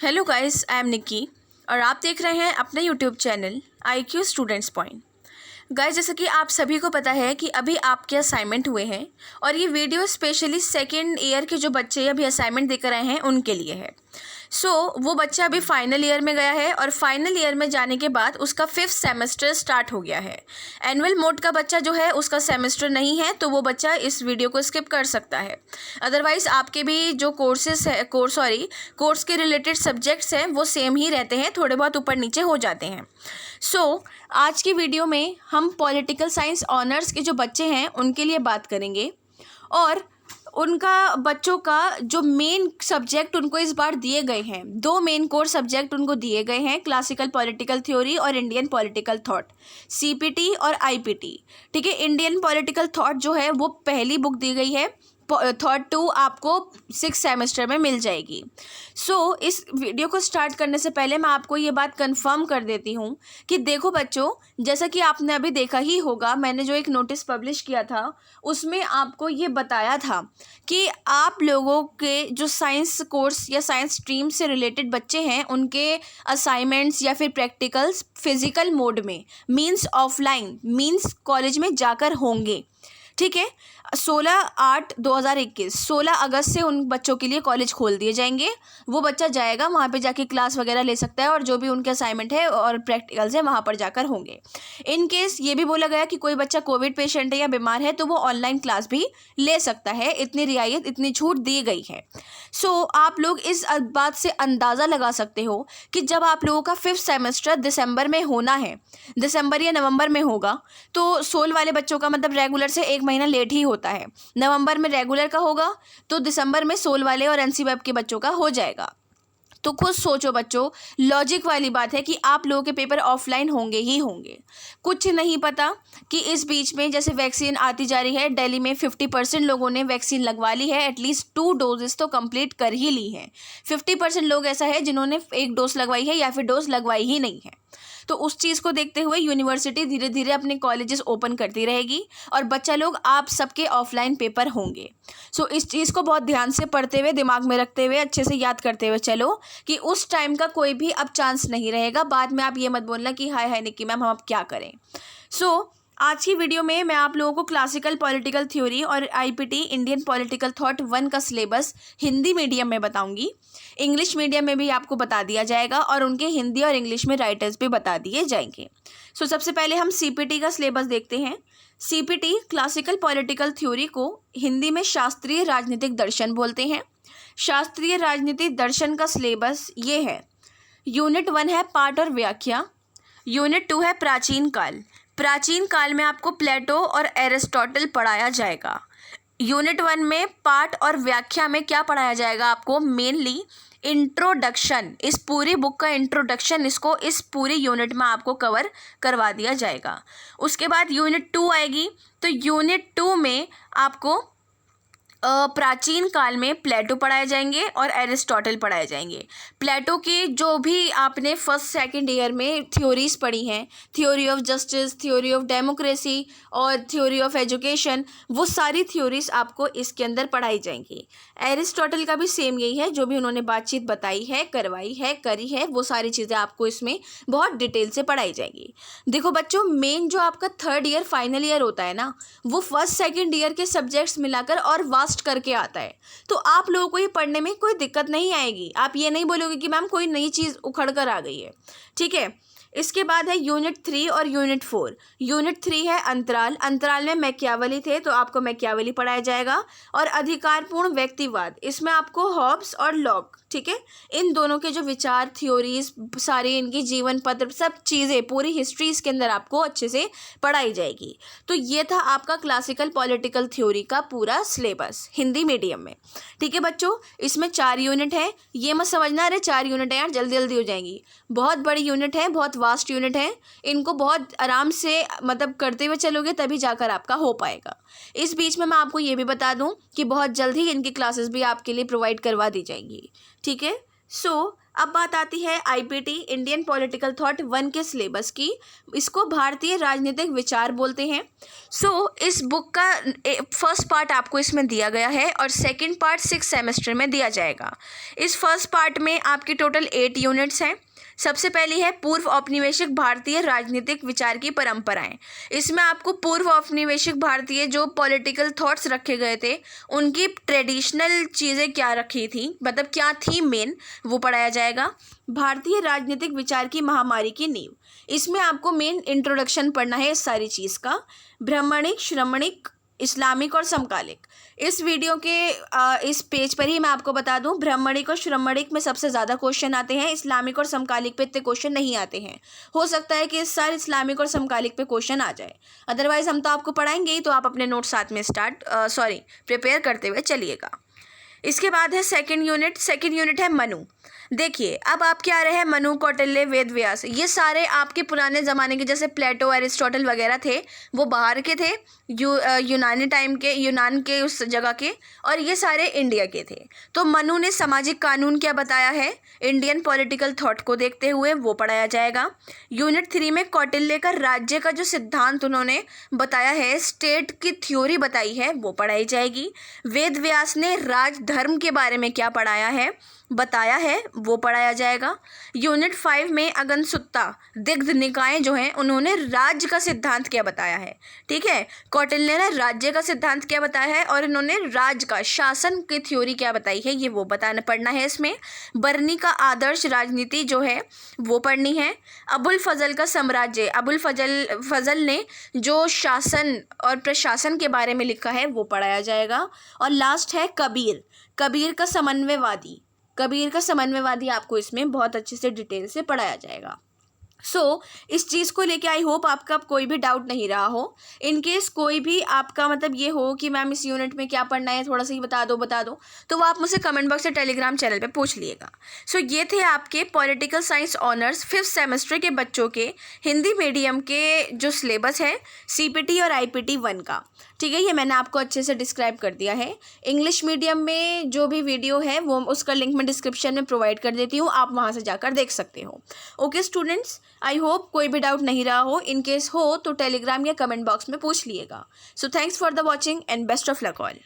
Hello guys, I am Nikki और आप देख रहे हैं अपना YouTube channel IQ students point. Guys, जैसा कि आप सभी को पता है कि अभी आपके असाइनमेंट हुए हैं और ये वीडियो स्पेशली सेकेंड ईयर के जो बच्चे अभी असाइनमेंट देकर आए हैं उनके लिए है। वो बच्चा अभी फाइनल ईयर में गया है और फाइनल ईयर में जाने के बाद उसका 5th सेमेस्टर स्टार्ट हो गया है। एनुअल मोड का बच्चा जो है उसका सेमेस्टर नहीं है, तो वो बच्चा इस वीडियो को स्किप कर सकता है। अदरवाइज़ आपके भी जो कोर्स के रिलेटेड सब्जेक्ट्स हैं वो सेम ही रहते हैं, थोड़े बहुत ऊपर नीचे हो जाते हैं। आज की वीडियो में हम पॉलिटिकल साइंस ऑनर्स के जो बच्चे हैं उनके लिए बात करेंगे और उनका बच्चों का जो मेन सब्जेक्ट उनको इस बार दिए गए हैं, 2 मेन कोर सब्जेक्ट उनको दिए गए हैं, क्लासिकल पॉलिटिकल थ्योरी और इंडियन पॉलिटिकल थॉट, CPT और IPT। ठीक है, इंडियन पॉलिटिकल थॉट जो है वो पहली बुक दी गई है, थॉट 2 आपको 6th सेमेस्टर में मिल जाएगी। इस वीडियो को स्टार्ट करने से पहले मैं आपको ये बात कंफर्म कर देती हूँ कि देखो बच्चों, जैसा कि आपने अभी देखा ही होगा, मैंने जो एक नोटिस पब्लिश किया था उसमें आपको ये बताया था कि आप लोगों के जो साइंस कोर्स या साइंस स्ट्रीम से रिलेटेड बच्चे हैं उनके असाइनमेंट्स या फिर प्रैक्टिकल्स फिजिकल मोड में मीन्स ऑफलाइन मीन्स कॉलेज में जाकर होंगे। ठीक है, 16 अगस्त से उन बच्चों के लिए कॉलेज खोल दिए जाएंगे। वो बच्चा जाएगा, वहाँ पे जाके क्लास वगैरह ले सकता है और जो भी उनके असाइनमेंट है और प्रैक्टिकल्स है वहाँ पर जाकर होंगे। इन केस ये भी बोला गया कि कोई बच्चा कोविड पेशेंट है या बीमार है तो वो ऑनलाइन क्लास भी ले सकता है। इतनी रियायत, इतनी छूट दी गई है। आप लोग इस बात से अंदाज़ा लगा सकते हो कि जब आप लोगों का 5th सेमेस्टर दिसंबर में होना है, दिसंबर या नवंबर में होगा, तो सोल वाले बच्चों का मतलब रेगुलर से 1 महीना लेट ही होता है। नवंबर में रेगुलर का होगा तो दिसंबर में सोल वाले और NC वेब के बच्चों का हो जाएगा। तो खुद सोचो बच्चों, लॉजिक वाली बात है कि आप लोगों के पेपर ऑफलाइन होंगे ही होंगे। कुछ नहीं पता कि इस बीच में जैसे वैक्सीन आती जा रही है, दिल्ली में 50% लोगों ने वैक्सीन लगवा ली है, एटलीस्ट 2 डोजेस तो कंप्लीट कर ही ली हैं। 50% लोग ऐसा है जिन्होंने 1 डोज लगवाई है या फिर डोज लगवाई ही नहीं है। तो उस चीज़ को देखते हुए यूनिवर्सिटी धीरे धीरे अपने कॉलेजेस ओपन करती रहेगी और बच्चा लोग आप सबके ऑफलाइन पेपर होंगे। इस चीज़ को बहुत ध्यान से पढ़ते हुए, दिमाग में रखते हुए, अच्छे से याद करते हुए चलो कि उस टाइम का कोई भी अब चांस नहीं रहेगा। बाद में आप ये मत बोलना कि हाय हाय निक्की मैम हम अब क्या करें। आज की वीडियो में मैं आप लोगों को क्लासिकल पॉलिटिकल थ्योरी और IPT इंडियन पॉलिटिकल थॉट 1 का सिलेबस हिंदी मीडियम में बताऊंगी। इंग्लिश मीडियम में भी आपको बता दिया जाएगा और उनके हिंदी और इंग्लिश में राइटर्स भी बता दिए जाएंगे। सबसे पहले हम CPT का सिलेबस देखते हैं। CPT क्लासिकल पॉलिटिकल थ्योरी को हिंदी में शास्त्रीय राजनीतिक दर्शन बोलते हैं। शास्त्रीय राजनीतिक दर्शन का सिलेबस ये है। यूनिट 1 है पाठ और व्याख्या। यूनिट 2 है प्राचीन काल। प्राचीन काल में आपको प्लेटो और एरिस्टोटल पढ़ाया जाएगा। यूनिट 1 में पाठ और व्याख्या में क्या पढ़ाया जाएगा आपको? मेनली इंट्रोडक्शन, इस पूरी बुक का इंट्रोडक्शन इसको इस पूरी यूनिट में आपको कवर करवा दिया जाएगा। उसके बाद यूनिट 2 आएगी, तो यूनिट 2 में आपको प्राचीन काल में प्लेटो पढ़ाए जाएंगे और एरिस्टोटल पढ़ाए जाएंगे। प्लेटो के जो भी आपने 1st सेकंड ईयर में थ्योरीज पढ़ी हैं, theory of justice, theory of democracy और थ्योरी ऑफ एजुकेशन, वो सारी थ्योरीज आपको इसके अंदर पढ़ाई जाएंगी। एरिस्टोटल का भी सेम यही है, जो भी उन्होंने बातचीत बताई है, करवाई है, करी है, वो सारी चीज़ें आपको इसमें बहुत डिटेल से पढ़ाई जाएंगी। देखो बच्चों, मेन जो आपका 3rd ईयर फाइनल ईयर होता है ना, वो 1st सेकंड ईयर के सब्जेक्ट्स मिलाकर और वास्ट करके आता है। तो आप लोगों को ये पढ़ने में कोई दिक्कत नहीं आएगी। आप ये नहीं बोलोगे कि मैम कोई नई चीज़ उखड़ कर आ गई है। ठीक है, इसके बाद है यूनिट 3 और यूनिट 4। यूनिट 3 है अंतराल। अंतराल में मैकियावेली थे तो आपको मैकियावेली पढ़ाया जाएगा। और अधिकारपूर्ण व्यक्तिवाद, इसमें आपको हॉब्स और लॉक, ठीक है, इन दोनों के जो विचार, थ्योरीज, सारी इनकी जीवन पत्र, सब चीज़ें, पूरी हिस्ट्री इसके अंदर आपको अच्छे से पढ़ाई जाएगी। तो ये था आपका क्लासिकल पॉलिटिकल थ्योरी का पूरा सिलेबस हिंदी मीडियम में। ठीक है बच्चों, इसमें 4 यूनिट है। ये मत समझना अरे 4 यूनिट है यार जल्दी जल्दी हो जाएंगी। बहुत बड़ी यूनिट है, बहुत वास्ट यूनिट है। इनको बहुत आराम से मतलब करते हुए चलोगे तभी जाकर आपका हो पाएगा। इस बीच में मैं आपको ये भी बता दूं कि बहुत जल्द ही इनकी क्लासेस भी आपके लिए प्रोवाइड करवा दी जाएंगी। ठीक है, अब बात आती है आईपीटी इंडियन पॉलिटिकल थॉट 1 के सिलेबस की। इसको भारतीय राजनीतिक विचार बोलते हैं। इस बुक का फर्स्ट पार्ट आपको इसमें दिया गया है और सेकंड पार्ट 6 सेमेस्टर में दिया जाएगा। इस फर्स्ट पार्ट में आपकी टोटल 8 यूनिट्स हैं। सबसे पहली है पूर्व औपनिवेशिक भारतीय राजनीतिक विचार की परंपराएं। इसमें आपको पूर्व औपनिवेशिक भारतीय जो पॉलिटिकल थॉट्स रखे गए थे उनकी ट्रेडिशनल चीज़ें क्या रखी थी, मतलब क्या थी मेन, वो पढ़ाया जाएगा। भारतीय राजनीतिक विचार की महामारी की नींव, इसमें आपको मेन इंट्रोडक्शन पढ़ना है इस सारी चीज़ का। ब्राह्मणिक, श्रमणिक, इस्लामिक और समकालिक। इस वीडियो के इस पेज पर ही मैं आपको बता दूं, ब्राह्मणिक और श्रमणिक में सबसे ज़्यादा क्वेश्चन आते हैं, इस्लामिक और समकालिक पे इतने क्वेश्चन नहीं आते हैं। हो सकता है कि इस साल इस्लामिक और समकालिक पे क्वेश्चन आ जाए, अदरवाइज हम तो आपको पढ़ाएंगे ही, तो आप अपने नोट साथ में प्रिपेयर करते हुए चलिएगा। इसके बाद है सेकंड यूनिट है मनु। देखिए अब आपके आ रहे हैं मनु, कौटिल्य, वेद व्यास। ये सारे आपके पुराने ज़माने के, जैसे प्लेटो, एरिस्टोटल वगैरह थे, वो बाहर के थे, यूनान के उस जगह के, और ये सारे इंडिया के थे। तो मनु ने सामाजिक कानून क्या बताया है इंडियन पॉलिटिकल थॉट को देखते हुए, वो पढ़ाया जाएगा। यूनिट 3 में कौटिल्य का राज्य का जो सिद्धांत उन्होंने बताया है, स्टेट की थ्योरी बताई है, वो पढ़ाई जाएगी। वेद व्यास ने राजधर्म के बारे में क्या बताया है, वो पढ़ाया जाएगा। यूनिट 5 में अगनसुत्ता दिग्ध निकाय जो हैं, उन्होंने राज्य का सिद्धांत क्या बताया है। ठीक है, कौटिल्य ने राज्य का सिद्धांत क्या बताया है और इन्होंने राज का, शासन की थ्योरी क्या बताई है, ये वो पढ़ना है इसमें। बर्नी का आदर्श राजनीति जो है वो पढ़नी है। अबुल फजल का साम्राज्य, फजल ने जो शासन और प्रशासन के बारे में लिखा है, वो पढ़ाया जाएगा। और लास्ट है कबीर का समन्वयवादी आपको इसमें बहुत अच्छे से डिटेल से पढ़ाया जाएगा। इस चीज़ को लेके आई होप आपका कोई भी डाउट नहीं रहा हो। इन केस कोई भी आपका मतलब ये हो कि मैम इस यूनिट में क्या पढ़ना है, थोड़ा सा ही बता दो, तो वो आप मुझसे कमेंट बॉक्स या टेलीग्राम चैनल पे पूछ लिएगा। ये थे आपके political science honours 5th semester के बच्चों के हिंदी मीडियम के जो सिलेबस है CPT और IPT 1 का। ठीक है, ये मैंने आपको अच्छे से डिस्क्राइब कर दिया है। इंग्लिश मीडियम में जो भी वीडियो है वो उसका लिंक मैं डिस्क्रिप्शन में प्रोवाइड कर देती हूँ, आप वहाँ से जाकर देख सकते हो। ओके स्टूडेंट्स, आई होप कोई भी डाउट नहीं रहा हो। इन केस हो तो टेलीग्राम या कमेंट बॉक्स में पूछ लिएगा। Thanks for the watching and best of luck all.